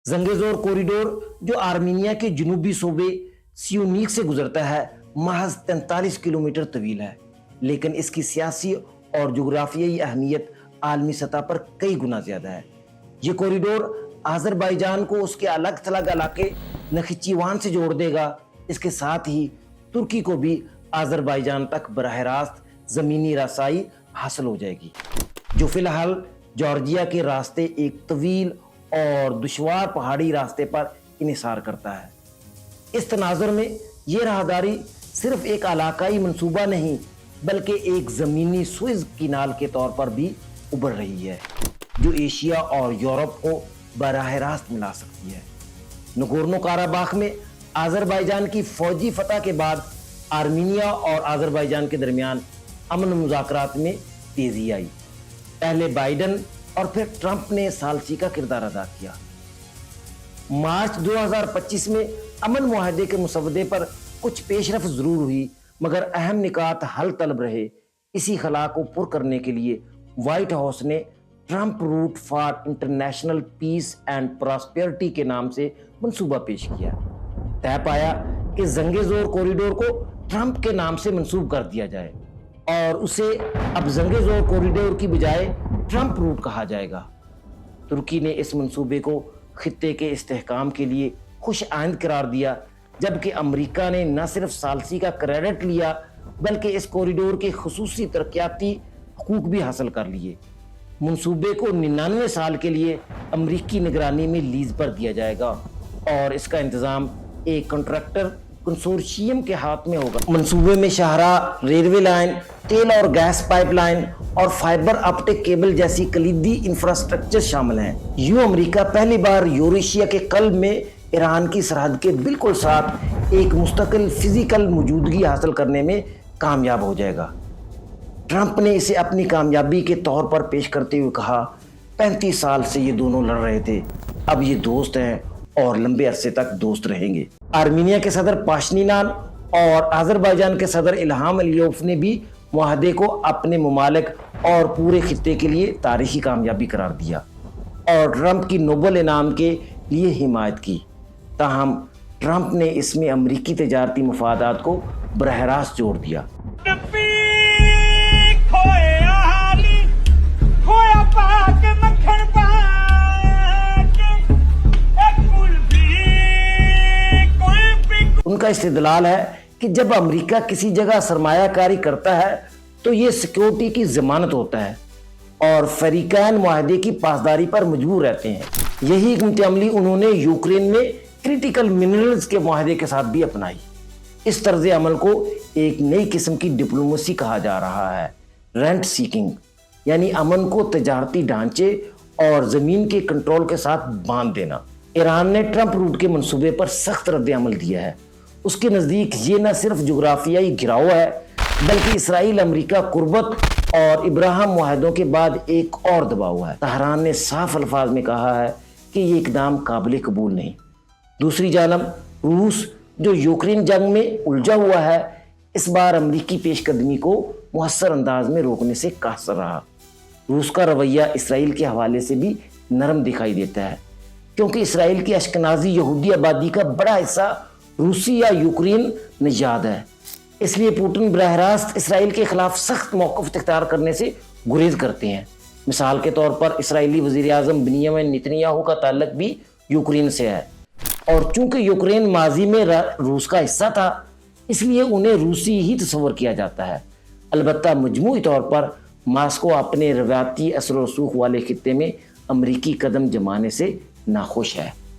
زنگیزور corridor جو Armenia کے جنوبی صوبے سیونیک سے گزرتا ہے محض 43 کلومیٹر طویل ہے، لیکن اس کی سیاسی اور جغرافیائی اہمیت عالمی سطح پر کئی گنا زیادہ ہے۔ یہ کوریڈور آذربائیجان کو اس کے الگ تھلگ علاقے نخچیوان سے جوڑ دے گا، اس کے ساتھ ہی ترکی کو بھی آذربائیجان تک براہ راست زمینی رسائی حاصل ہو جائے گی، جو فی الحال جارجیا کے راستے ایک طویل اور دشوار پہاڑی راستے پر انحصار کرتا ہے۔ اس تناظر میں یہ راہداری صرف ایک علاقائی منصوبہ نہیں بلکہ ایک زمینی سوئز کینال کے طور پر بھی ابھر رہی ہے، جو ایشیا اور یورپ کو براہ راست ملا سکتی ہے۔ نگورنو کاراباخ میں آذربائیجان کی فوجی فتح کے بعد آرمینیا اور آذربائیجان کے درمیان امن مذاکرات میں تیزی آئی۔ پہلے بائیڈن اور پھر ٹرمپ نے ثالثی کا کردار ادا کیا۔ مارچ 2025 میں امن معاہدے کے مسودے پر کچھ پیش رفت ضرور ہوئی، مگر اہم نکات حل طلب رہے۔ اسی خلا کو پر کرنے کے لیے وائٹ ہاؤس نے Trump Route for International Peace and Prosperity کے نام سے منصوبہ پیش کیا۔ طے پایا کہ زنگیزور کوریڈور کو ٹرمپ کے نام سے منسوب کر دیا جائے اور اسے اب زنگیزور کوریڈور کی بجائے ٹرمپ روٹ کہا جائے گا۔ ترکی نے اس منصوبے کو خطے کے استحکام کے لیے خوش آئند قرار دیا، جبکہ امریکہ نے نہ صرف ثالثی کا کریڈٹ لیا بلکہ اس کوریڈور کے خصوصی ترقیاتی حقوق بھی حاصل کر لیے۔ منصوبے کو 99 سال کے لیے امریکی نگرانی میں لیز پر دیا جائے گا اور اس کا انتظام ایک کنٹریکٹر کنسورشیم کے ہاتھ میں ہوگا۔ منصوبے میں شاہراہ، ریلوے لائن، تیل اور گیس پائپ لائن اور فائبر آپٹک کیبل جیسی کلیدی انفراسٹرکچر شامل ہیں۔ یوں امریکہ پہلی بار یوریشیا کے قلب میں ایران کی سرحد کے بالکل ساتھ ایک مستقل فزیکل موجودگی حاصل کرنے میں کامیاب ہو جائے گا۔ ٹرمپ نے اسے اپنی کامیابی کے طور پر پیش کرتے ہوئے کہا، 35 سال سے یہ دونوں لڑ رہے تھے، اب یہ دوست ہیں اور لمبے عرصے تک دوست رہیں گے۔ آرمینیا کے صدر پاشینان اور آذربائیجان کے صدر الہام علیوف نے بھی معاہدے کو اپنے ممالک اور پورے خطے کے لیے تاریخی کامیابی قرار دیا اور ٹرمپ کی نوبل انعام کے لیے حمایت کی۔ تاہم ٹرمپ نے اس میں امریکی تجارتی مفادات کو براہ راست جوڑ دیا۔ ان کا استدلال ہے کہ جب امریکہ کسی جگہ سرمایہ کاری کرتا ہے تو یہ سیکیورٹی کی ضمانت ہوتا ہے اور فریقین معاہدے کی پاسداری پر مجبور رہتے ہیں۔ یہی حکمت عملی انہوں نے یوکرین میں کرٹیکل منرلز کے معاہدے کے ساتھ بھی اپنائی۔ اس طرز عمل کو ایک نئی قسم کی ڈپلومیسی کہا جا رہا ہے، رینٹ سیکنگ، یعنی امن کو تجارتی ڈھانچے اور زمین کے کنٹرول کے ساتھ باندھ دینا۔ ایران نے ٹرمپ روٹ کے منصوبے پر سخت رد عمل دیا ہے۔ اس کے نزدیک یہ نہ صرف جغرافیائی گھراؤ ہے بلکہ اسرائیل امریکہ قربت اور ابراہم معاہدوں کے بعد ایک اور دباؤ ہے۔ طہران نے صاف الفاظ میں کہا ہے کہ یہ اقدام قابل قبول نہیں۔ دوسری جانب روس، جو یوکرین جنگ میں الجھا ہوا ہے، اس بار امریکی پیش قدمی کو مؤثر انداز میں روکنے سے قاصر رہا۔ روس کا رویہ اسرائیل کے حوالے سے بھی نرم دکھائی دیتا ہے، کیونکہ اسرائیل کی اشکنازی یہودی آبادی کا بڑا حصہ روسی یا یوکرین نژاد ہے۔ اس لیے پوٹن براہ راست اسرائیل کے خلاف سخت موقف اختیار کرنے سے گریز کرتے ہیں۔ مثال کے طور پر اسرائیلی وزیر اعظم بنیامین نتنیاہو کا تعلق بھی یوکرین سے ہے، اور چونکہ یوکرین ماضی میں روس کا حصہ تھا اس لیے انہیں روسی ہی تصور کیا جاتا ہے۔ البتہ مجموعی طور پر ماسکو اپنے روایتی اثر و رسوخ والے خطے میں امریکی قدم جمانے سے ناخوش ہے۔